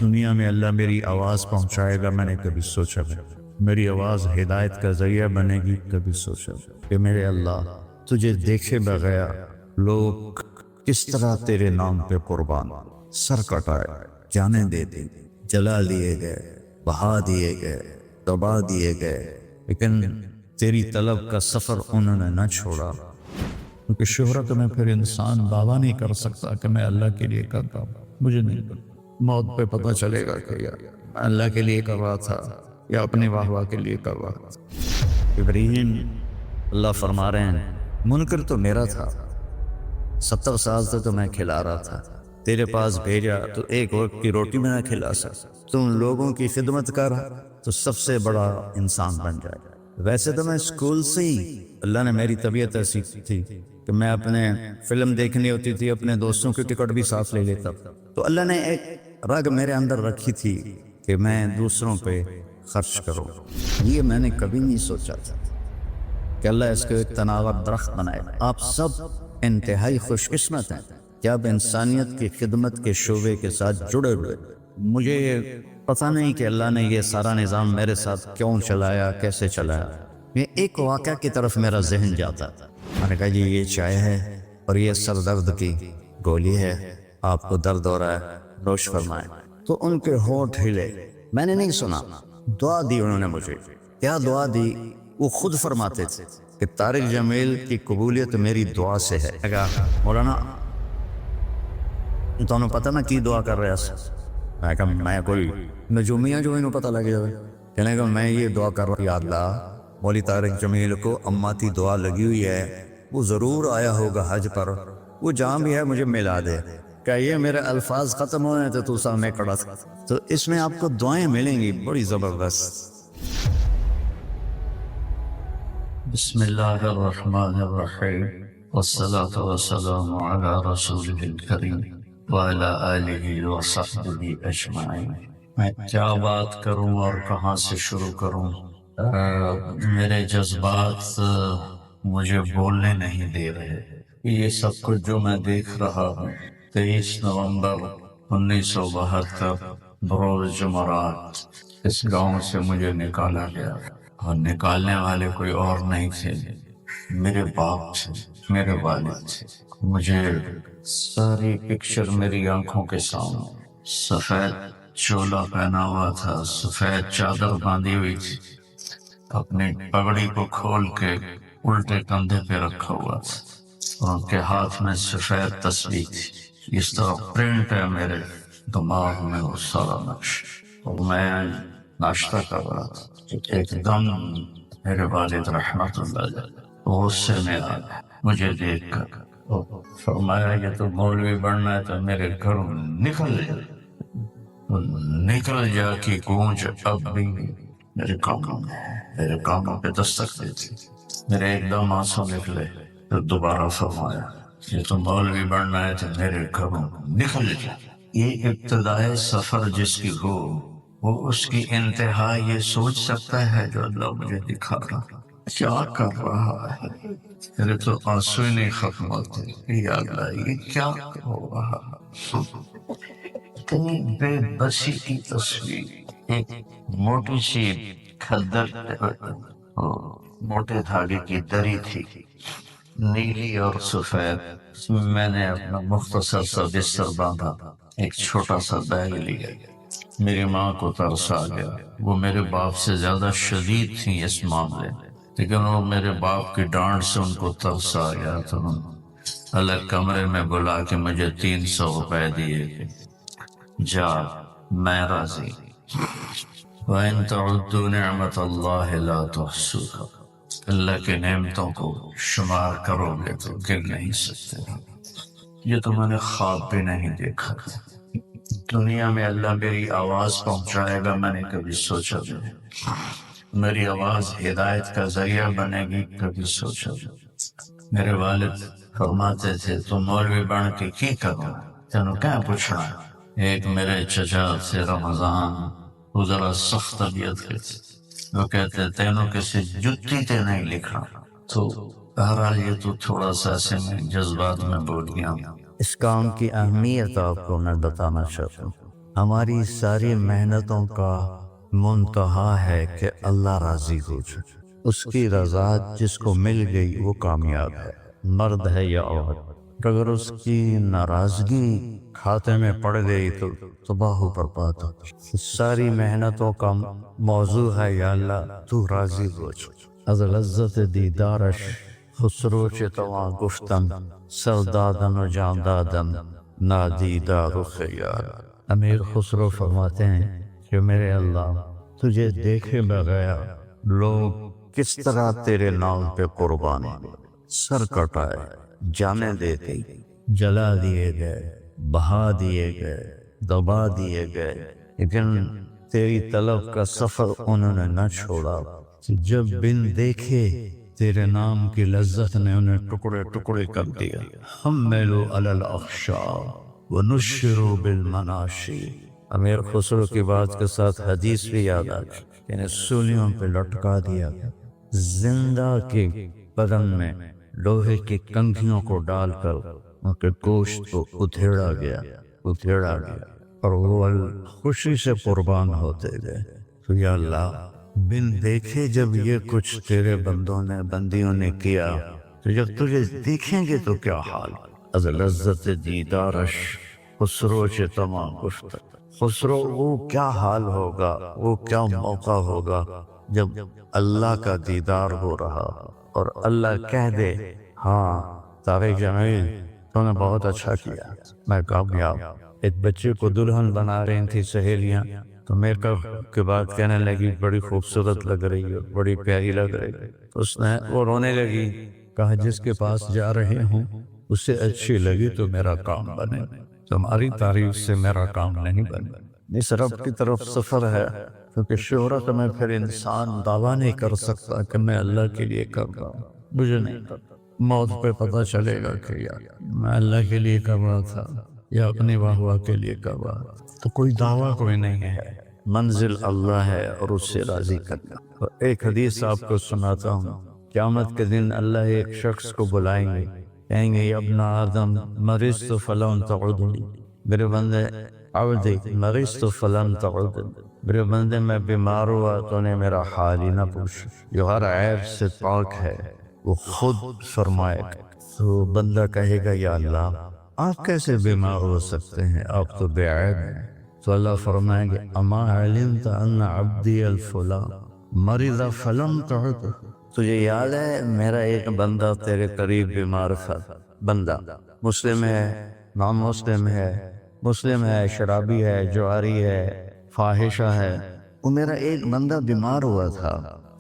دنیا میں اللہ میری آواز پہنچائے گا، میں نے کبھی سوچا نہیں۔ میری آواز ہدایت کا ذریعہ بنے گی، کبھی سوچا نہیں کہ میرے اللہ تجھے دیکھے بغیر لوگ کس طرح تیرے نام پہ قربان، سر کٹائے، جانیں دے دی، جلا لیے گئے، بہا دیے گئے، دبا دیے گئے، لیکن تیری طلب کا سفر انہوں نے نہ چھوڑا، کیونکہ شہرت میں پھر انسان دعویٰ نہیں کر سکتا کہ میں اللہ کے لیے کرتا ہوں، مجھے نہیں پتا۔ موت پہ پتہ چلے گا کہ یا میں اللہ کے لیے کر رہا تھا یا اپنے واہ واہ کے لیے کر رہا تھا۔ ابراہیم اللہ فرما رہے ہیں منکر تو میرا تھا، 70 سال سے تو میں کھلا رہا تھا، تیرے پاس بھیجا تو ایک وقت کی روٹی میں نہ کھلا سکتا، تم لوگوں کی خدمت کر تو سب سے بڑا انسان بن جائے۔ ویسے تو میں اسکول سے ہی اللہ نے میری طبیعت ایسی تھی کہ میں اپنے فلم دیکھنی ہوتی تھی اپنے دوستوں کی ٹکٹ بھی ساتھ لے لیتا، تو اللہ نے ایک رگ میرے اندر رکھی تھی کہ میں دوسروں پہ خرچ کروں۔ یہ میں نے کبھی نہیں سوچا تھا کہ اللہ اس کو ایک تناور درخت بنائے۔ آپ سب انتہائی خوش قسمت ہیں کہ آپ انسانیت کی خدمت کے شعبے کے ساتھ جڑے ہوئے۔ مجھے پتہ نہیں کہ اللہ نے یہ سارا نظام میرے ساتھ کیوں چلایا، کیسے چلایا۔ یہ ایک واقعہ کی طرف میرا ذہن جاتا، میں نے کہا جی یہ چائے ہے اور یہ سر درد کی گولی ہے، آپ کو درد ہو رہا ہے، نوش فرمائیں۔ تو ان کے ہونٹ ہلے، میں نے نہیں سنا، دعا دی انہوں نے مجھے۔ کیا دعا دی؟ وہ خود فرماتے تھے کہ طارق جمیل کی قبولیت میری دعا سے ہے۔ مولانا تمہیں پتہ نہ کی دعا کر رہا ہے؟ میں کہا میں کوئی نجومیاں جو انہوں پتہ لگ جائے، کہنے کہ میں یہ دعا کر رہا ہوں، یا اللہ مولی طارق جمیل کو اماتی دعا لگی ہوئی ہے، وہ ضرور آیا ہوگا حج پر، وہ جہاں بھی ہے مجھے ملا دے۔ کہ یہ میرے الفاظ ختم ہوئے ہیں تو سامنے کھڑا تھا، تو اس میں آپ کو دعائیں ملیں گی بڑی زبردست۔ بسم اللہ الرحمن الرحیم، والصلاة والسلام علی رسولہ الکریم وعلی آلہ وصحبہ اجمعین۔ میں کیا بات کروں اور کہاں سے شروع کروں؟ میرے جذبات مجھے بولنے نہیں دے رہے۔ یہ سب کچھ جو میں دیکھ رہا ہوں، 23 نومبر 1972 بروز جمعرات اس گاؤں سے مجھے نکالا گیا، اور نکالنے والے کوئی اور نہیں تھے، میرے باپ تھے، میرے والد تھے۔ مجھے ساری پکچر میری آنکھوں کے سامنے، سفید چولا پہنا ہوا تھا، سفید چادر باندھی ہوئی تھی، اپنی پگڑی کو کھول کے الٹے کندھے پہ رکھا ہوا تھا، اور ان کے ہاتھ میں سفید تسبیح تھی۔ اس طرح پرنٹ ہے میرے دماغ میں وہ سارا نقش۔ اور میں ناشتہ کر رہا تھا، ایک دم میرے والد رحمت اللہ علیہ غصے میں آ گئے مجھے دیکھ کر، اور فرمایا کہ تو مولوی بننا ہے تو میرے گھروں نکل جا۔ نکل جا کی گونج اب بھی میرے کانوں پہ دستک دیتی۔ میرے ایک دم آنسو نکلے، پھر دوبارہ فرمایا یہ تو مولوی بننا ہے تو میرے گھروں نکل جا۔ یہ ابتدائے سفر جس کی ہو، وہ اس کی انتہا یہ سوچ سکتا ہے جو اللہ مجھے دکھا رہا کیا کر رہا ہے۔ میرے تو آنسو ہی نہیں ختم ہوتے، یا اللہ یہ کیا ہو رہا ہے۔ اتنی بے بسی کی تصویر، ایک موٹی سی کھدر، موٹے دھاگے کی دری تھی، نیلی اور سفید۔ میں نے اپنا مختصر سا بستر باندھا، ایک چھوٹا سا بیگ لیا۔ میری ماں کو ترس آ گیا، وہ میرے باپ سے زیادہ شدید تھیں اس معاملے میں، لیکن وہ میرے باپ کی ڈانٹ سے ان کو ترس آ گیا تو انہوں نے الگ کمرے میں بلا کے مجھے 300 روپے دیے کہ جا میں راضی۔ وَإِن تَعُدُّوا نِعْمَةَ اللَّهِ لَا تُحْصُوهَا، اللہ کے نعمتوں کو شمار کرو گے تو گر نہیں سکتے۔ یہ تو میں نے خواب بھی نہیں دیکھا تھا۔ دنیا میں اللہ میری آواز پہنچائے گا، میں نے کبھی سوچا نہیں۔ میری آواز ہدایت کا ذریعہ بنے گی، کبھی سوچا نہیں۔ میرے والد فرماتے تھے تو مولوی بن کے کی کروں، تینوں کیا پوچھنا۔ ایک میرے چچا تھے رمضان، وہ ذرا سخت طبیعت کے تھے، وہ کہتے تینوں کسی جتی تے نہیں لکھنا۔ تو بہرحال یہ تو تھوڑا سا ایسے میں جذبات میں بول گیا۔ اس کام کی اہمیت آپ کو میں بتانا چاہتا ہوں۔ ہماری ساری محنتوں کا منتہا ہے کہ اللہ راضی ہو جائے۔ اس کی رضا جس کو مل گئی وہ کامیاب ہے، مرد ہے یا عورت۔ اگر اس کی ناراضگی کھاتے میں پڑ گئی تو تباہ و برباد ہو۔ ساری محنتوں کا موضوع ہے یا اللہ تو راضی ہو جائے۔ از لذت دیدارش خسرو چتواں گفتن، سردادن و جاندادن نادیدہ رخ یار۔ امیر خسرو فرماتے ہیں کہ میرے اللہ تجھے دیکھے بغیر لوگ کس طرح تیرے نام پہ قربان ہوئے، سر کٹائے، جانیں دے دی، جلا دیے گئے، بہا دیے گئے، دبا دیے گئے، لیکن تیری طلب کا سفر انہوں نے نہ چھوڑا۔ جب بن دیکھے تیرے نام کی لذت نے انہیں ٹکڑے ٹکڑے کر دیا۔ حملوا علی الاخشاب ونشروا بالمناشی۔ امیر خسرو کی بات کے ساتھ حدیث بھی یاد آ گئی، انہیں سولیوں پہ لٹکا دیا گیا، زندہ کے بدن میں لوہے کی کنگھیوں کو ڈال کر ان کے گوشت کو ادھیڑا گیا اور وہ خوشی سے قربان ہوتے گئے۔ تو یا اللہ بن دیکھے جب یہ کچھ تیرے بندوں نے بندیوں نے کیا تو جب تجھے دیکھیں گے تو کیا حال؟ از لذت دیدارش خسرو چتما گفت، خسرو وہ کیا حال ہوگا، وہ کیا موقع ہوگا جب اللہ کا دیدار ہو رہا اور اللہ کہہ دے ہاں طارق جمیل تو نے بہت اچھا کیا، میں کامیاب۔ ایک بچے کو دلہن بنا رہی تھی سہیلیاں، تو میرے کے بعد کہنے لگی بڑی خوبصورت لگ رہی ہے، بڑی پیاری لگ رہی ہے۔ اس نے وہ رونے لگی، کہا جس کے پاس جا رہے ہوں اسے اچھی لگی تو میرا کام بنے، تمہاری تعریف سے میرا کام نہیں بنے۔ اس رب کی طرف سفر ہے، کیونکہ شہرت میں پھر انسان دعویٰ نہیں کر سکتا کہ میں اللہ کے لیے کر رہا ہوں، مجھے نہیں پتا۔ موت پہ پتہ چلے گا کہ یار میں اللہ کے لیے کر رہا تھا یا اپنی واہ کے لیے کر رہا تھا، تو کوئی دعویٰ کوئی نہیں ہے، منزل اللہ ہے اور اس سے راضی کرنا۔ اور ایک حدیث آپ کو سناتا ہوں، قیامت کے دن اللہ ایک شخص کو بلائیں گے، کہیں گے ابن آدم مرضت فلم تعودنی، میرے بندے عبدی مرضت فلم تعودنی، میرے بندے میں بیمار ہوا تو نے میرا حال ہی نہ پوچھا۔ جو ہر عیب سے پاک ہے وہ خود فرمائے گا۔ تو بندہ کہے گا یا اللہ آپ کیسے بیمار ہو سکتے ہیں، آپ تو بے عیب ہیں۔ تو اللہ فرمائیں گے اما علمت ان عبدی الفلاں مرض فلم تعد، تجھے یاد ہے میرا ایک بندہ تیرے قریب بیمار تھا، بندہ مسلم ہے، نام مسلم ہے، شرابی ہے، جواری ہے، فاحشہ ہے، وہ میرا ایک بندہ بیمار ہوا تھا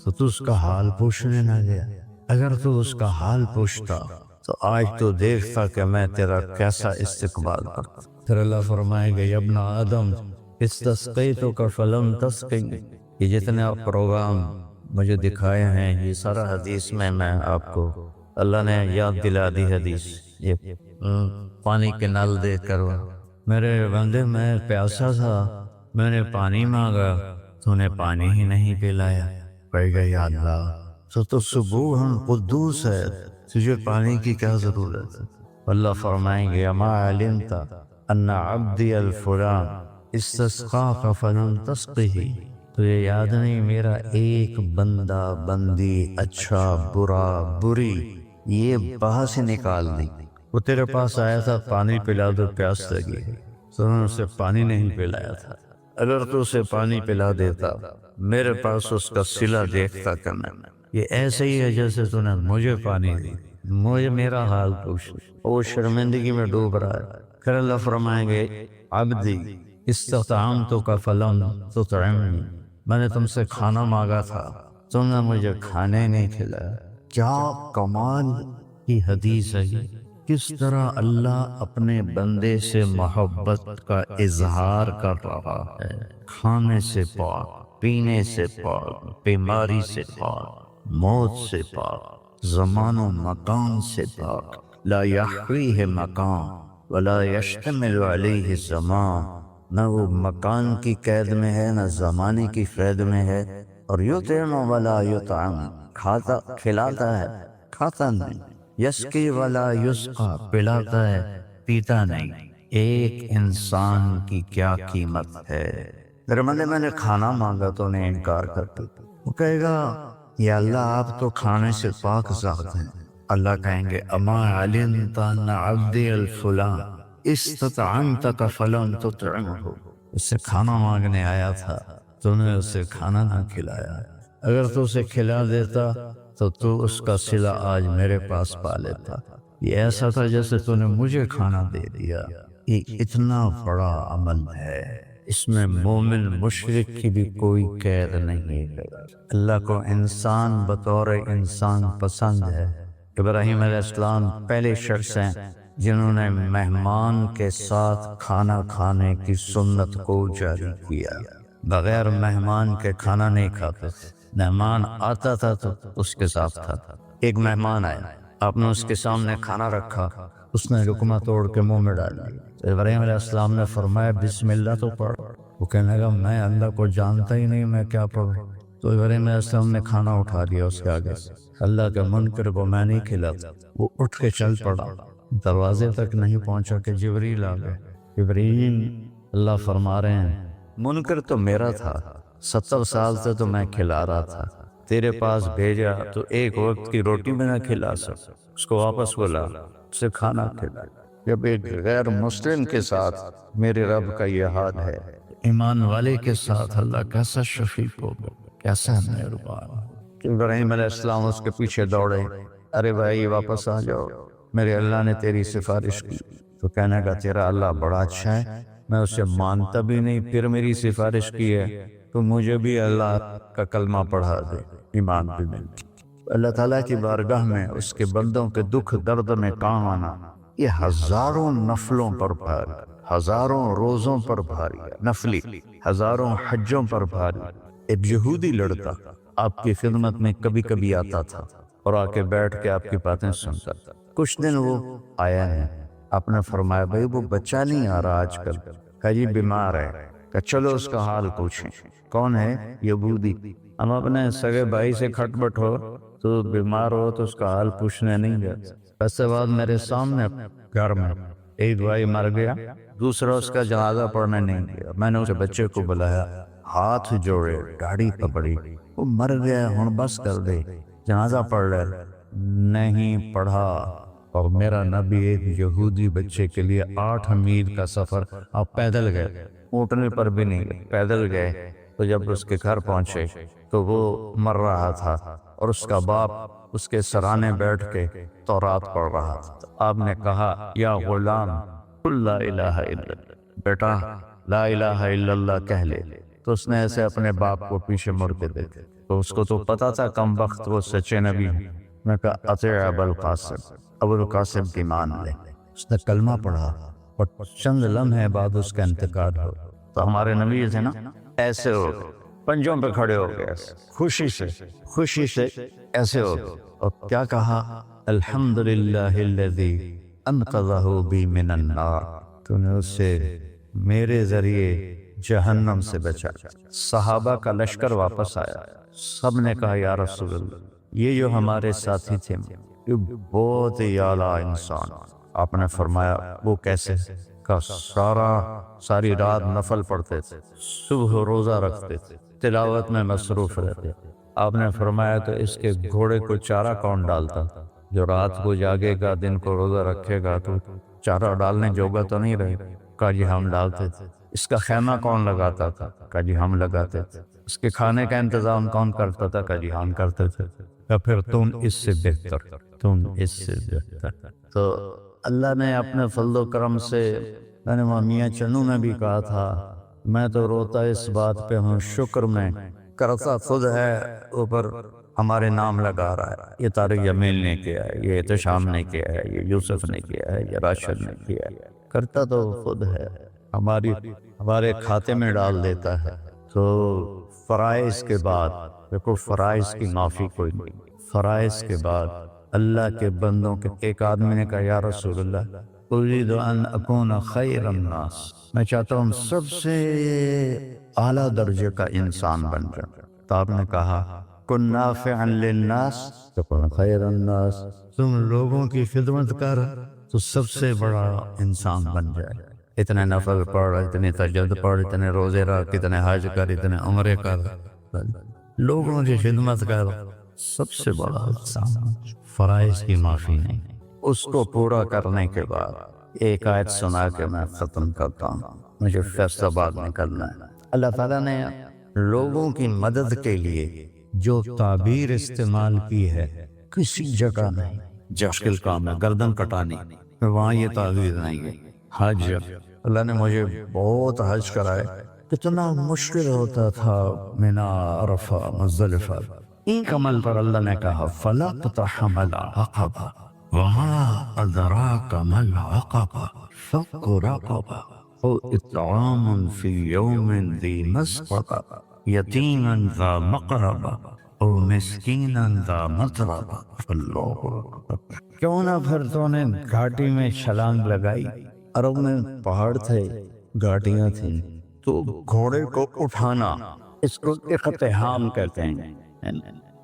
تو تو اس کا حال پوچھنے نہ گیا۔ اگر تو اس کا حال پوچھتا تو آج تو دیکھتا کہ میں تیرا کیسا استقبال کرتا۔ پھر اللہ فرمائے گا یا ابن آدم استسقیتک فلم تسقنی، یہ جتنے پروگرام مجھے دکھائے ہیں یہ سارا حدیث میں آپ کو اللہ نے یاد دلا دی حدیث، یہ پانی کے نل دیکھ کر میرے بندے میں پیاسا تھا، میں نے پانی مانگا تو نے پانی ہی نہیں پلایا۔ کہے گا یا اللہ تو سبوح قدوس ہے، تجھے پانی کی کیا ضرورت ہے؟ اللہ فرمائیں گے اما علمت ان عبدی الفلان استسقاک فلم تسقہ، تجھے یاد نہیں میرا ایک بندہ بندی اچھا برا بری یہ باہر سے نکال دی، وہ تیرے پاس آیا تھا پانی پلا دو پیاس لگی، تو نے اسے پانی نہیں پلایا تھا۔ اگر تو اسے پانی پلا دیتا میرے پاس اس کا صلہ دیکھتا کرنا، یہ ایسے ہی ہے جیسے تو نے مجھے پانی دی، مجھے میرا حال پوچھ، وہ شرمندگی میں ڈوب رہا ہے۔ پھر اللہ فرمائیں گے عبدی استطعمتک فلم تطعمنی، میں نے تم سے کھانا مانگا تھا تم نے مجھے کھانے نہیں کھلایا۔ کیا کمال کی حدیث ہے یہ، کس طرح اللہ اپنے بندے سے محبت کا اظہار کر رہا ہے، کھانے سے پاک، پینے سے پاک، بیماری سے پاک، موت سے پاک، زمان و مکان سے پاک، لا یحویہ مکان ولا یشتمل علیہ زمان، نہ وہ مکان کی قید میں ہے نہ زمانے کی قید میں ہے، اور یطعم ولا یطعم، کھاتا کھلاتا ہے کھاتا نہیں، یسقی ولا یسقا، پلاتا ہے پیتا نہیں، ایک انسان کی کیا قیمت ہے۔ درمیانے میں نے کھانا مانگا تو انہیں انکار کر دی، وہ کہے گا یا اللہ آپ تو کھانے سے پاک ذات ہیں۔ اللہ کہیں گے اما علمت ان عبدی الفلاں استطعمتک فلم تطعمہ، اس سے کھانا مانگنے آیا تھا تو نے اسے کھانا نہ کھلایا، اگر تو اسے کھلا دیتا تو اس کا صلہ آج میرے پاس پا لیتا۔ یہ ایسا تھا جیسے تو نے مجھے کھانا دے دیا۔ یہ اتنا بڑا عمل ہے، اس میں مومن مشرک کی بھی کوئی قید نہیں ہے۔ اللہ کو انسان بطور انسان پسند ہے۔ ابراہیم علیہ السلام پہلے شخص ہیں جنہوں نے مہمان کے ساتھ کھانا کھانے کی سنت کو جاری کیا، بغیر مہمان کے کھانا نہیں کھاتے۔ مہمان آتا تھا تو اس کے ساتھ کھاتا۔ ایک مہمان آیا، آپ نے اس کے سامنے کھانا رکھا، اس نے لقمہ توڑ کے منہ میں ڈال دیا۔ ابراہیم علیہ السلام نے فرمایا بسم اللہ تو پڑھ۔ وہ کہنے لگا میں اللہ کو جانتا ہی نہیں، میں کیا پڑھوں؟ تو ابراہیم علیہ السلام نے کھانا اٹھا لیا اس کے آگے سے۔ اللہ کے منکر کو میں نہیں کھلاتا۔ وہ اٹھ کے چل پڑا، دروازے تک نہیں پہنچا کہ جبریل آ گئے۔ ابراہیم، اللہ فرما رہے ہیں منکر تو میرا تھا، 70 سال سے تو میں کھلا رہا تھا، تیرے پاس بھیجا تو ایک وقت کی روٹی میں نہ کھلا سکتا، اس کو واپس بلا، اسے کھانا کھلا۔ جب ایک غیر مسلم کے ساتھ میرے رب کا یہ حال ہے، ایمان والے کے ساتھ اللہ کیسا شفیق ہوگا، کیسا مہربان۔ ابراہیم علیہ السلام اس کے پیچھے دوڑے، ارے بھائی واپس آ جاؤ، میرے اللہ نے تیری سفارش کی۔ تو کہنے کا تیرا اللہ بڑا اچھا ہے، میں اسے مانتا بھی نہیں، پھر میری سفارش کی ہے تو مجھے بھی اللہ کا کلمہ پڑھا دے، ایمان بھی نہیں۔ اللہ تعالیٰ کی بارگاہ میں اس کے بندوں کے دکھ درد میں کام آنا، یہ ہزاروں نفلوں پر بھاری، ہزاروں روزوں پر بھاری، نفلی ہزاروں حجوں پر بھاری۔ ایک یہودی لڑکا آپ کی خدمت میں کبھی کبھی آتا تھا اور آ کے بیٹھ کے آپ کی باتیں سنتا تھا۔ کچھ دن وہ آیا ہے، آپ نے فرمایا بھائی وہ بچہ نہیں آ رہا آج کل، کہ جی بیمار ہے، کہ چلو اس کا حال پوچھیں۔ کون ہے؟ یہودی۔ ہم اپنے سگے بھائی سے کھٹ بٹ ہو تو بیمار ہو تو اس کا حال پوچھنے نہیں جاتے۔ ایسے بعد میرے سامنے گھر میں ایک بھائی مر گیا، دوسرا اس کا جنازہ پڑھنے نہیں گیا، میں نے اس بچے کو بلایا، ہاتھ جوڑے، داڑھی پکڑی، وہ مر گیا ہن بس کر دے، جنازہ پڑھ لے، نہیں پڑھا۔ اور میرا نبی ایک یہودی بچے کے لیے 8 میل کا سفر آپ پیدل گئے، اونٹنے پر بھی نہیں گئے، پیدل گئے۔ تو جب اس کے گھر پہنچے تو وہ مر رہا تھا اور اس کا باپ اس کے سرانے بیٹھ کے تورات پڑھ رہا تھا۔ آپ نے کہا یا غلام قل لا الہ الا اللہ، بیٹا لا الہ الا اللہ کہہ لے۔ تو اس نے ایسے اپنے باپ کو پیچھے مڑ کے دیکھا، تو اس کو تو پتا تھا کم وقت وہ سچے نبی ہیں۔ میں کہا اطیع ابا القاسم، ابو القاسم کی مان لے۔ اس نے کلمہ پڑھا اور چند لمحے بعد اس کا انتقال ہو۔ تو ہمارے نبی تھے نا، ایسے ہو گئے، پنجوں پہ کھڑے ہو گئے، خوشی سے ایسے ہو گئے، اور کیا کہا الحمدللہ الذی انقذہ بی من النار، تو نے اسے میرے ذریعے جہنم سے بچا۔ صحابہ کا لشکر واپس آیا، سب نے کہا یا رسول اللہ یہ جو ہمارے ساتھی تھے یہ بہت ہی اعلیٰ انسان۔ آپ نے فرمایا وہ کیسے؟ کہ ساری رات نفل پڑھتے تھے، صبح روزہ رکھتے تھے، تلاوت میں مصروف رہتے۔ آپ نے فرمایا تو اس کے گھوڑے کو چارہ کون ڈالتا؟ جو رات کو جاگے گا دن کو روزہ رکھے گا تو چارہ ڈالنے جوگا تو نہیں رہے۔ کہا جی ہم ڈالتے تھے۔ اس کا خیمہ کون لگاتا تھا؟ کہا جی ہم لگاتے تھے۔ اس کے کھانے کا انتظام کون کرتا تھا؟ کہا جی ہم کرتے تھے۔ پھر تم اس سے بہتر۔ تو اللہ نے اپنے فضل و کرم سے، میں نے میاں چنو نے بھی کہا تھا، میں تو روتا اس بات پہ ہوں، شکر میں کرتا خود ہے، اوپر ہمارے نام لگا رہا ہے۔ یہ طارق جمیل نے کیا ہے، یہ احتشام نے کیا ہے، یہ یوسف نے کیا ہے، یہ راشد نے کیا ہے، کرتا تو خود ہے، ہمارے کھاتے میں ڈال دیتا ہے۔ تو فرائض کے بعد دیکھو، فرائض کی معافی کوئی نہیں، فرائض کے بعد اللہ کے بندوں کے، ایک آدمی نے کہا یا رسول اللہ اريد ان اكون خیر الناس، میں چاہتا ہوں سب سے اعلیٰ درجے کا انسان بن جاؤں۔ تو آپ نے کہا کن نافعا للناس تكن خیر الناس، تم لوگوں کی خدمت کر تو سب سے بڑا انسان بن جائے۔ اتنے نفل پڑھ، اتنے تہجد پڑھ، اتنے روزے رکھ، اتنے حج کر، اتنے عمرے کر، لوگوں کی خدمت کر، سب سے بڑا احسان فرائض کی معافی نہیں۔ اس کو پورا کرنے کے بعد ایک آیت سنا کے میں ختم کرتا ہوں، مجھے فیصلہ بعد میں کرنا ہے۔ اللہ تعالیٰ نے لوگوں کی مدد کے لیے جو تعبیر استعمال کی ہے کسی جگہ نہیں، مشکل کام ہے گردن کٹانی، وہاں یہ تعبیر نہیں ہے۔ حج، اللہ نے مجھے بہت حج کرائے، کتنا مشکل ہوتا تھا مینا، عرفہ، مزدلفہ، ایک عمل پر اللہ نے کہا فلا اقتحم العقبہ وما ادراک ما العقبہ فک رقبہ او اطعام فی یوم ذی مسغبہ یتیما ذا مقربہ او مسکینا ذا متربہ۔ اللہ اکبر۔ کیوں نہ پھر تو نے گھاٹی میں چھلانگ لگائی، عرب میں پہاڑ تھے، گھاٹیاں تھیں، تو گھوڑے کو اٹھانا اس کو اقتحام کہتے ہیں۔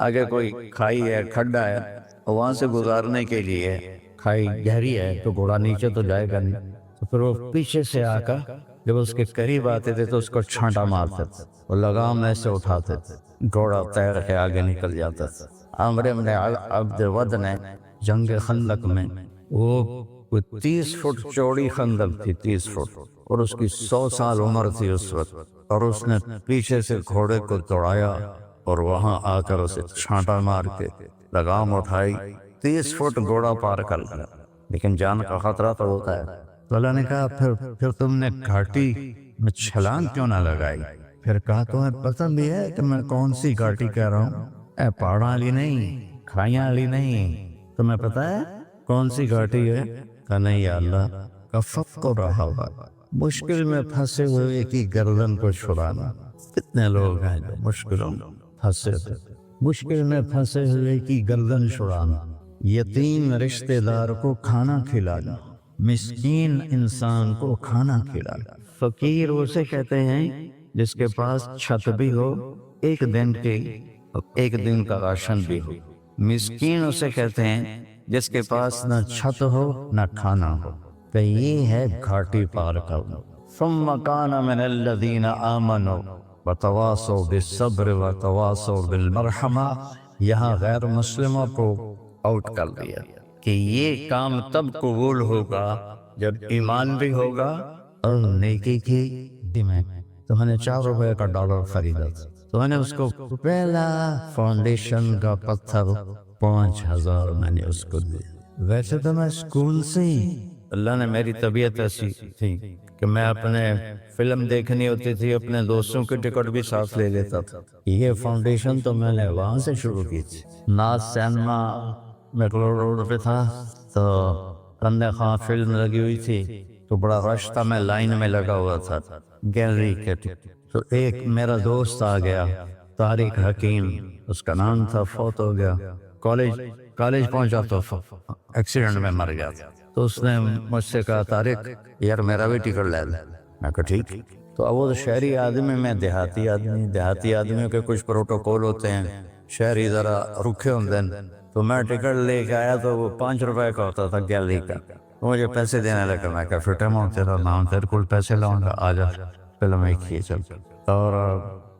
آگے کوئی کھائی ہے، کھڈا ہے، وہاں سے گزارنے کے لیے کھائی گہری ہے تو گھوڑا نیچے تو جائے گا نہیں، تو پھر وہ پیچھے سے آ کر جب اس کے قریب آتے تھے تو اس کو چھانٹا مارتے تھے، وہ لگام ایسے اٹھاتے تھے، گھوڑا تیر کے آگے نکل جاتا تھا۔ عمرو بن عبد ود نے جنگ خندق میں، وہ 30 فٹ چوڑی خندق تھی، 30 فٹ، اور اس کی 100 سال عمر تھی اس وقت، اور اس نے پیچھے سے گھوڑے کو دوڑایا اور وہاں آ کر اسے چھانٹا مار کے لگام اٹھائی، 30 فٹ گھوڑا پار کر گیا، لیکن جان کا خطرہ تو ہوتا ہے۔ تو اللہ نے کہا پھر تم نے گھاٹی میں چھلانگ کیوں نہ لگائی؟ پھر کہا تمہیں پتہ بھی ہے کہ میں کون سی گھاٹی کہہ رہا ہوں؟ اے پہاڑاں والی نہیں، کھائیاں والی نہیں، تمہیں پتہ ہے کون سی گھاٹی ہے؟ کہا نہیں یا اللہ، کا فک رہا ہوا، مشکل میں پھنسے ہوئے کی گردن کو چھڑانا۔ کتنے لوگ ہیں جو مشکلوں میں پھنسے تھے، مشکل میں پھنسے ہوئے کی گردن چھڑانا، یتیم رشتہ دار کو کھانا کھلانا، مسکین انسان کو کھانا کھلانا۔ فقیر اسے کہتے ہیں جس کے پاس چھت بھی ہو، ایک دن کا راشن بھی ہو۔ مسکین اسے کہتے ہیں جس کے پاس نہ چھت ہو نہ کھانا ہو۔ کہ یہ ہے گھاٹی پار کرنا۔ ثم کان من الذین آمنوا وتواصوا بالصبر وتواصوا بالمرحمہ، یہاں غیر مسلموں کو آؤٹ کر دیا کہ یہ کام تب قبول ہوگا جب ایمان بھی ہوگا اور نیکی کی میں۔ تو میں نے 4 روپے کا ڈالر خریدا تھا، تو میں نے اس کو پہلا فاؤنڈیشن کا پتھر 5000 میں نے اس کو دیا۔ ویسے تو میں اسکول سے ہی، اللہ نے میری طبیعت ایسی تھی کہ میں اپنے فلم دیکھنی ہوتی تھی، اپنے دوستوں کی ٹکٹ بھی ساتھ لے لیتا تھا۔ یہ فاؤنڈیشن تو میں نے وہاں سے شروع کی تھی۔ ناز سینما میکلور روڈ پہ تھا، تو بندے خواہ فلم لگی ہوئی تھی، تو بڑا رش تھا، میں لائن میں لگا ہوا تھا گیلری کے۔ تو ایک میرا دوست آ گیا، طارق حکیم اس کا نام تھا، فوت ہو گیا، کالج پہنچا تو ایکسیڈنٹ میں مر گیا تھا۔ تو اس نے مجھ سے کہا طارق یار میرا بھی ٹکٹ لے لے۔ میں کہا ٹھیک۔ تو اب وہ شہری آدمی، میں دیہاتی آدمیوں کے کچھ پروٹوکول ہوتے ہیں، شہری ذرا رکھے ہوتے ہیں، تو میں ٹکٹ لے کے آیا تو وہ 5 روپے کا ہوتا تھا گیلری کا، مجھے پیسے دینے لگا۔ میں کہا فٹے میں تیرا نام، تیرے کو پیسے لاؤں گا، آ جا فلم ایک ہی چل۔ اور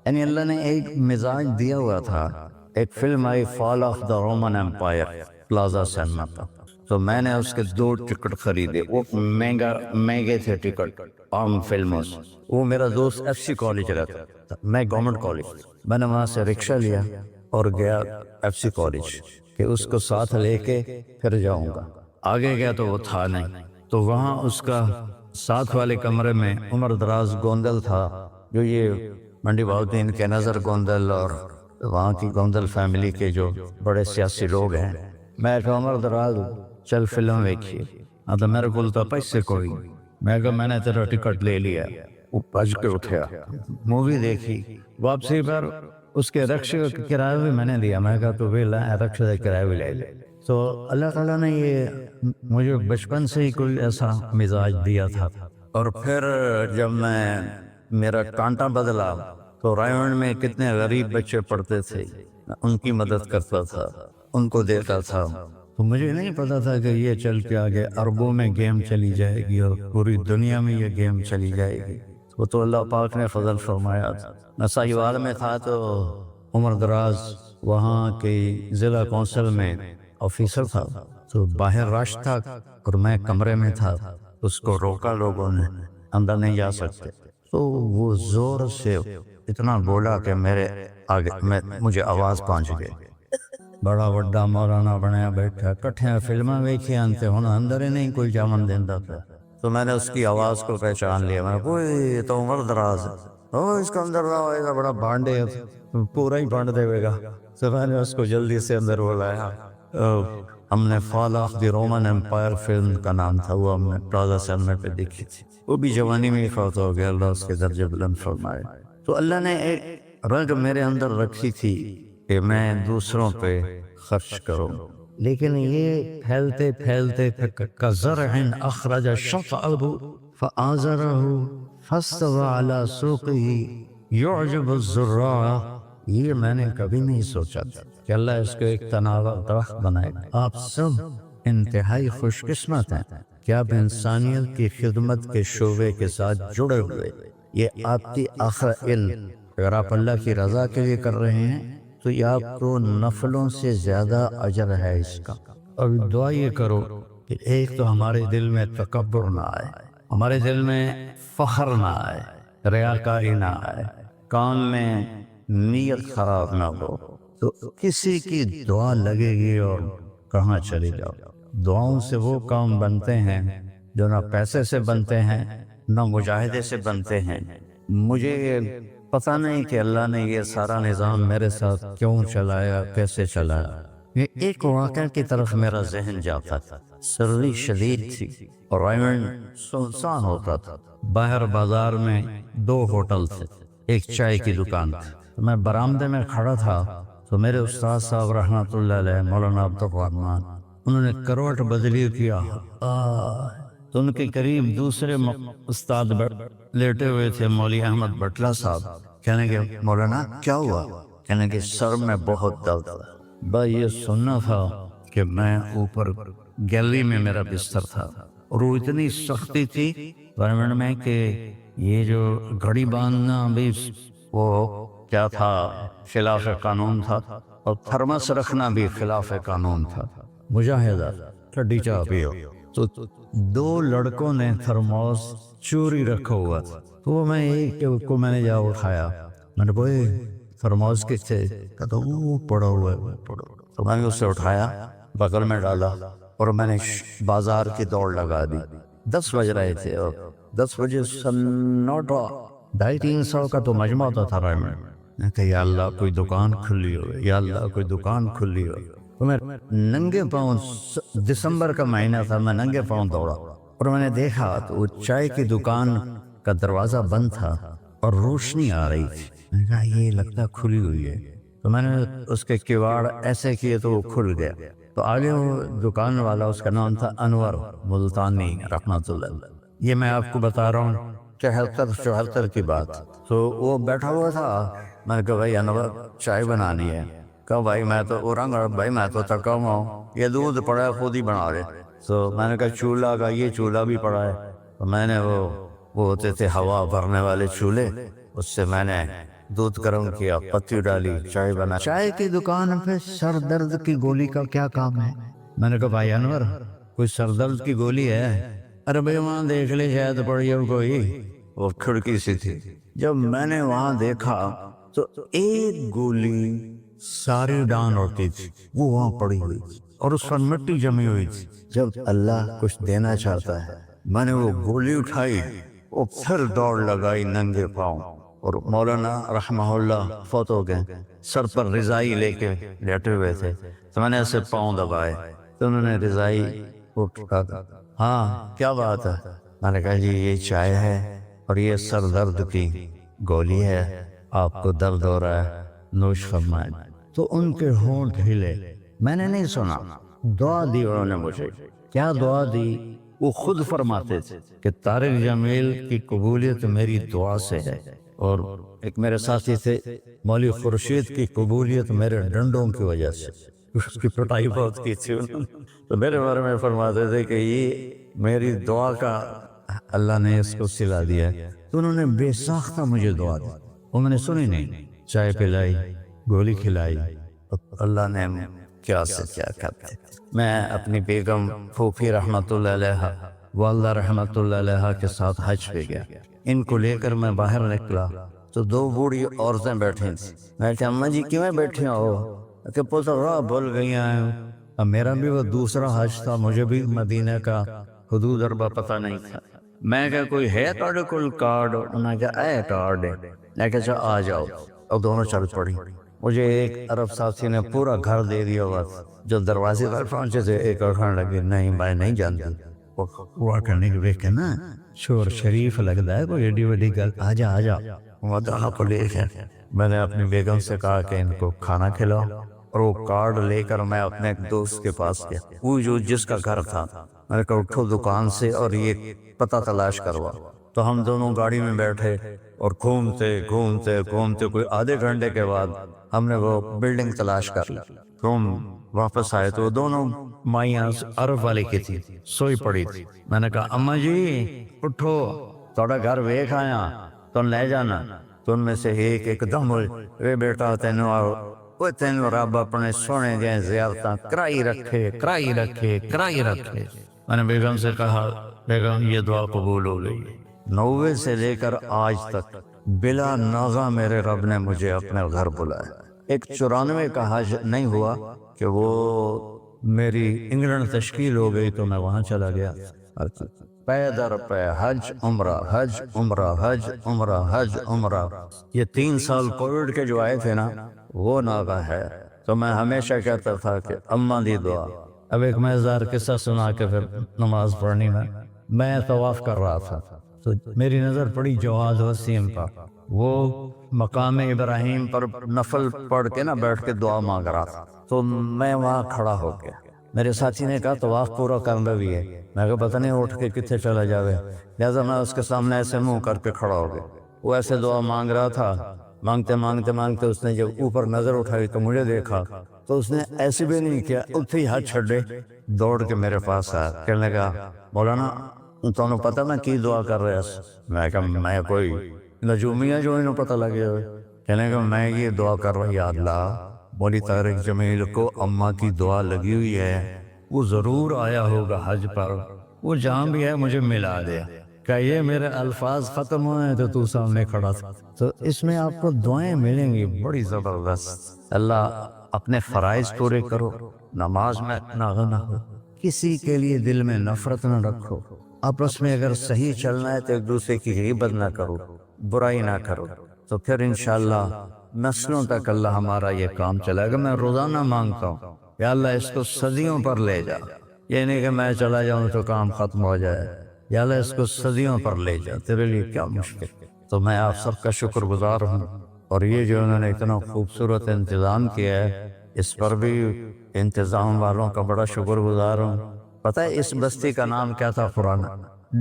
یعنی اللہ نے ایک مزاج دیا ہوا تھا۔ ایک فلم آئی fall of the Roman empire, Plaza cinema پر، تو میں نے اس کے 2 ٹکٹ خریدے، وہ مہنگے تھے ٹکٹ عام فلموں سے۔ وہ میرا دوست FC کالج رہتا تھا، میں گورنمنٹ کالج، میں نے وہاں سے رکشہ لیا اور گیا FC کالج کہ اس کو ساتھ لے کے پھر جاؤں گا۔ آگے گیا تو وہ تھا نہیں، تو وہاں اس کا ساتھ والے کمرے میں عمر دراز گوندل تھا، جو یہ منڈی بہاؤدین کے نظر گوندل اور وہاں کی گوندل فیملی کے جو بڑے سیاسی لوگ ہیں۔ میں کہا عمر دراز چل فلم دیکھیے۔ تو میرے کو تو پیسے کوئی، میں کہا میں نے تیرا ٹکٹ لے لیا۔ وہ بھج کے اٹھیا، مووی دیکھی، واپسی پر اس کے رکشے کا کرایہ بھی میں نے دیا۔ میں کہا تو بھی رکشے کا کرایہ بھی لے لے۔ تو اللہ تعالیٰ نے یہ مجھے بچپن سے ہی کوئی ایسا مزاج دیا تھا۔ اور پھر جب میرا کانٹا بدلا تو رائمنڈ میں کتنے غریب بچے پڑھتے تھے، ان کی مدد کرتا تھا، ان کو دیتا تھا، تو مجھے نہیں پتا تھا کہ یہ چل کے آگے اربوں میں گیم چلی جائے گی اور پوری دنیا میں یہ گیم چلی جائے گی. وہ تو اللہ پاک نے فضل فرمایا تھا. میں ساہیوال میں تھا تو عمر دراز وہاں کے ضلع کونسل میں آفیسر تھا، تو باہر رش تھا اور میں کمرے میں تھا. اس کو روکا لوگوں نے، اندر نہیں جا سکتے. تو وہ زور سے اتنا بولا کہ میرے آگے مجھے آواز پہنچ گئی. بڑا وڈا مولانا بنیا بیٹھا، کٹھیاں فلمیں ویکھی آنتے ہوں، اندر ہی نہیں کوئی جامن دیندہ تھا. تو میں نے اس کی آواز کو پہچان لیا. میں کوئی یہ تو عمر دراز ہے، اس کو اندر نہ ہوئے گا، بڑا بانڈے پورا ہی بانڈ دے گا. تو میں نے اس کو جلدی سے اندر بلایا. ہم نے fall of the Roman empire film کا نام تھا، وہ ہم نے پلازا سینما پہ دیکھی تھی. وہ بھی جوانی میں ہی فوت ہو گیا، اللہ اس کے درجے بلند فرمائے. تو اللہ نے ایک رنگ میرے اندر رکھی تھی کہ میں دوسروں پہ خرچ کروں، لیکن یہ پھیلتے پھیلتے کزرع اخرج شطأه فآزره فاستوى على سوقه يعجب الزراع. یہ میں نے کبھی نہیں سوچا تھا کہ اللہ اس کو ایک تناور درخت بنائے گا. آپ سب انتہائی خوش قسمت ہیں کہ آپ انسانیت کی خدمت کے شعبے کے ساتھ جڑے ہوئے. یہ آپ کی آخر علم، اگر آپ اللہ کی رضا کے لیے کر رہے ہیں تو یہ آپ کو نفلوں سے زیادہ اجر ہے اس کا. اب دعا یہ کرو کہ ایک تو ہمارے دل میں تکبر نہ آئے، ہمارے دل میں فخر نہ آئے، ریاکاری نہ آئے، کام میں نیت خراب نہ ہو. تو کسی کی دعا لگے گی اور کہاں چلی جاؤ. دعاؤں سے وہ کام بنتے ہیں جو نہ پیسے سے بنتے ہیں نہ مجاہدے سے بنتے ہیں. مجھے پتہ نہیں کہ اللہ نے یہ سارا نظام میرے ساتھ کیوں چلایا، کیسے چلایا. یہ ایک واقعہ کی طرف میرا ذہن جاتا تھا. سردی شدید تھی اور ایونٹ سنسان ہوتا تھا. باہر بازار میں 2 ہوٹل تھے، ایک چائے کی دکان تھی. میں برآمدے میں کھڑا تھا تو میرے استاد صاحب رحمۃ اللہ علیہ مولانا عبد الرحمان، انہوں نے کروٹ بدلی کیا. تو ان کے قریب دوسرے استاد لیٹے ہوئے تھے، مولوی احمد بٹلہ صاحب. کہنے کے مولانا کیا ہوا؟ کہنے کہ سر میں بہت درد ہے. بھائی یہ سننا تھا کہ میں اوپر گیلری میں میرا بستر تھا اور وہ اتنی سختی تھی گورنمنٹ میں کہ یہ جو گھڑی باندھنا بھی وہ کیا تھا، خلاف قانون تھا، اور تھرمس رکھنا بھی خلاف قانون تھا. مجاہدہ ٹھڈی چاہ پیو. تو 2 لڑکوں نے تھرموس چوری رکھا ہوا تھا. تو وہ میں ایک کو میں نے جا اٹھایا، میں نے بوئے تھرموس کس سے؟ کہتا وہ پڑا ہوا ہے. تو میں نے اسے اٹھایا، بغل میں ڈالا اور میں نے بازار کی دوڑ لگا دی. 10 بج رہے تھے اور 10 بجے سناٹا 250-300 کا تو مجمع ہوتا تھا رائے میں کہ یا اللہ کوئی دکان کھلی ہو، یا اللہ کوئی دکان کھلی ہو. تو میں ننگے پاؤں، دسمبر کا مہینہ تھا، میں ننگے پاؤں دوڑا اور میں نے دیکھا تو وہ چائے کی دکان کا دروازہ بند تھا اور روشنی آ رہی تھی. میں نے کہا یہ لگتا کھلی ہوئی ہے. تو میں نے اس کے کواڑ ایسے کیے تو وہ کھل گیا. تو آگے وہ دکان والا، اس کا نام تھا انور ملتانی رحمۃ اللہ. یہ میں آپ کو بتا رہا ہوں 73-74 کی بات. تو وہ بیٹھا ہوا تھا. میں نے کہا بھائی انور چائے بنانی ہے. کہا بھائی میں تو بھائی میں تو تھکا ہوا ہوں، یہ دودھ پڑا ہے خود ہی بنا رہے. تو میں نے کہا چولہا کا، یہ چولہا بھی پڑا ہے. تو میں نے وہ ہوتے تھے ہوا بھرنے والے چولہے، اس سے میں نے دودھ گرم کیا، پتی ڈالی، چائے بنا. چائے کی دکان پہ سر درد کی گولی کا کیا کام ہے؟ میں نے کہا بھائی انور کوئی سر درد کی گولی ہے؟ ارے بھائی وہاں دیکھ لے شاید پڑی ہو کوئی. وہ کھڑکی سی تھی. جب میں نے وہاں دیکھا تو ایک گولی ساری ڈان ہوتی تھی وہ وہاں پڑی ہوئی تھی اور اس پر مٹی جمی ہوئی تھی. جب اللہ کچھ دینا چاہتا ہے، میں نے وہ گولی اٹھائی اور پھر دوڑ لگائی ننگے پاؤں. اور مولانا رحمہ اللہ فوت ہو گئے، سر پر رضائی لے کے لیٹے ہوئے تھے. تو میں نے ایسے پاؤں دبائے تو انہوں نے رضائی اٹھا. ہاں کیا بات ہے؟ میں نے کہا جی یہ چائے ہے اور یہ سر درد کی گولی ہے، آپ کو درد ہو رہا ہے، نوش فرمائیں. تو ان کے ہونٹ ہلے. میں نے نہیں سنا، دعا دی انہوں نے مجھے. کیا دعا دی؟ وہ خود فرماتے تھے کہ طارق جمیل کی قبولیت میری دعا سے ہے، اور ایک میرے ساتھی تھے مولوی خورشید کی قبولیت میرے ڈنڈوں کی وجہ سے. اس کی پٹائی بہت کی تھی انہوں نے۔ تو میرے بارے میں فرماتے تھے کہ یہ میری دعا کا اللہ نے اس کو سلا دیا ہے۔ تو انہوں نے بے ساختہ مجھے دعا دی، انہوں نے سنی نہیں، چائے پلائی، گولی کھلائی، اللہ نے کیا سے کیا کرتے۔ میں اپنی بیگم پھوپھی رحمت اللہ علیہ، والدہ رحمت اللہ علیہ کے ساتھ حج پہ گیا۔ ان کو لے کر میں باہر نکلا تو دو بوڑھی عورتیں بیٹھی تھیں۔ میں کہا اماں جی کیوں بیٹھی ہو؟ کہ پتہ راہ بھول گئی ہیں۔ اب میرا بھی وہ دوسرا حج تھا، مجھے بھی مدینہ کا حدود اربع پتہ نہیں تھا۔ میں کہا کوئی ہے تھوڑے کول کارڈ؟ انہوں نے کہا اے کارڈ ہے۔ میں کہا چا آ جاؤ، اور دونوں چل پڑی۔ مجھے ایک عرب ساتھی نے پورا گھر دے دیا ہوا تھا۔ جو دروازے پر پہنچے تھے ایک اور کھانے لگی نہیں میں نہیں جانتی۔ وہ کرنے کے دیکھ کے نا شور شریف لگتا ہے کوئی ایڈی وڈی گل، آ جا آ جا۔ وہاں کو لے کے میں نے اپنی بیگم سے کہا کہ ان کو کھانا کھلاؤ، اور وہ کارڈ لے کر میں اپنے ایک دوست کے پاس گیا، وہ جو جس کا گھر تھا۔ میں نے کہا اٹھو دکان سے اور یہ پتہ تلاش کروا۔ تو ہم دونوں گاڑی میں بیٹھے اور گھومتے گھومتے گھومتے کوئی آدھے گھنٹے کے بعد ہم نے وہ بلڈنگ تلاش کر لی۔ تو ہم واپس آئے تو دونوں مائیاں عرب والے کی تھی، سوئی پڑی تھی۔ میں نے کہا اماں جی اٹھو، تھوڑا گھر ویکھ آیا تو لے جانا۔ تو ان میں سے ایک دم ہوئی وے بیٹا تینوں رب اپنے سونے دیا زیارتاں کرائی رکھے کرائی رکھے کرائی رکھے۔ میں نے بیگم سے کہا بیگم یہ دعا قبول ہو گئی۔ 90 سے لے کر آج تک بلا ناغہ میرے رب نے مجھے اپنے گھر بلایا۔ ایک 94 کا حج نہیں ہوا کہ وہ میری انگلینڈ تشکیل ہو گئی تو میں وہاں چلا گیا۔ پے در پے حج عمرہ حج عمرہ حج عمرہ حج عمرہ۔ یہ 3 سال کووڈ کے جو آئے تھے نا وہ ناغہ ہے۔ تو میں ہمیشہ کہتا تھا کہ اماں دی دعا۔ اب ایک مزیدار قصہ سنا کے پھر نماز پڑھنی میں طواف کر رہا تھا تو میری نظر پڑی جواز وسیم پر، وہ مقام ابراہیم پر نفل پڑھ کے نا بیٹھ کے دعا مانگ رہا تھا۔ تو میں وہاں کھڑا ہو گیا، میرے ساتھی نے کہا طواف پورا کرنا بھی ہے۔ میں کہا پتہ نہیں اٹھ کے کتنے چلا جاوے، لہٰذا میں اس کے سامنے ایسے منہ کر کے کھڑا ہو گیا۔ وہ ایسے دعا مانگ رہا تھا، مانگتے مانگتے مانگتے اس نے جب اوپر نظر اٹھائی تو مجھے دیکھا تو اس نے ایسے بھی نہیں کیا، اتھے ہی ہاتھ چھڑے دوڑ کے میرے پاس آیا، کہنے لگا مولانا تمہیں پتہ میں کی دعا کر رہا ہوں؟ میں کہا میں کوئی نجومیہ جو انہوں پتہ لگے ہوئے۔ کہنے لگا میں یہ دعا کر رہا ہوں یا اللہ مولی طارق جمیل کو اماں کی دعا لگی ہوئی ہے، وہ ضرور آیا ہوگا حج پر، وہ جہاں بھی ہے مجھے ملا دیا۔ کہ یہ میرے الفاظ ختم ہوئے تو تو سامنے کھڑا تھا۔ تو اس میں آپ کو دعائیں ملیں گی بڑی زبردست۔ اللہ اپنے فرائض پورے کرو، نماز میں ناغہ نہ ہو، کسی کے لیے دل میں نفرت نہ رکھو، آپس میں اگر صحیح چلنا ہے تو ایک دوسرے کی غیبت نہ کرو، برائی نہ کرو، تو پھر انشاءاللہ نسلوں تک اللہ ہمارا یہ کام چلائے گا۔ میں روزانہ مانگتا ہوں یا اللہ اس کو صدیوں پر لے جا، یہ نہیں کہ میں چلا جاؤں تو کام ختم ہو جائے، یا اللہ اس کو صدیوں پر لے جا، تیرے لیے کیا مشکل۔ تو میں آپ سب کا شکر گزار ہوں، اور یہ جو انہوں نے اتنا خوبصورت انتظام کیا ہے اس پر بھی انتظام والوں کا بڑا شکر گزار ہوں۔ پتہ ہے اس بستی کا نام کیا تھا پرانا؟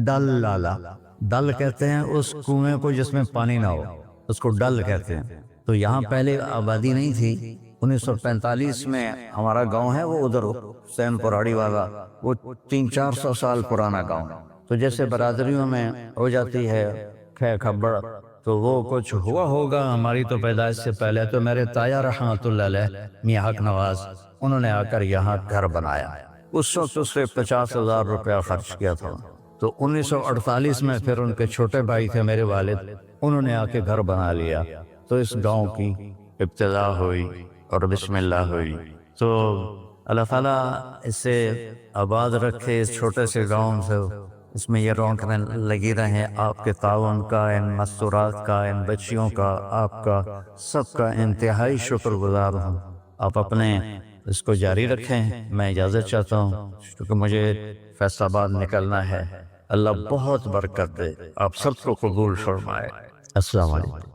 ڈل لالا۔ ڈل کہتے ہیں اس کنویں کو جس میں پانی نہ ہو، اس کو ڈل کہتے ہیں۔ تو یہاں پہلے آبادی نہیں تھی۔ 1945 میں ہمارا گاؤں ہے وہ ادھر حسین پراڑی والا، وہ 300-400 سال پرانا گاؤں۔ تو جیسے برادریوں میں ہو جاتی ہے کھے کھبڑ، تو وہ کچھ ہوا ہوگا ہماری تو پیدائش سے پہلے۔ تو میرے تایا رحمت اللہ علیہ میاں حق نواز، انہوں نے آ کر یہاں گھر بنایا۔ اس وقت اس سے 50,000 روپیہ خرچ کیا تھا۔ تو 1948 میں پھر ان کے چھوٹے بھائی تھے میرے والد، انہوں نے آ کے گھر بنا لیا۔ تو اس گاؤں کی ابتدا ہوئی اور بسم اللہ ہوئی۔ تو اللہ تعالیٰ اسے آباد رکھے، اس چھوٹے سے گاؤں سے اس میں یہ رونقیں لگی رہیں۔ آپ کے تعاون کا، ان مستورات کا، ان بچیوں کا، آپ کا سب کا انتہائی شکر گزار ہوں۔ آپ اپنے اس کو جاری رکھیں۔ میں اجازت چاہتا ہوں کیونکہ مجھے فیصل آباد نکلنا ہے۔ اللہ بہت برکت دے، آپ سب کو قبول فرمائے۔ السلام علیکم۔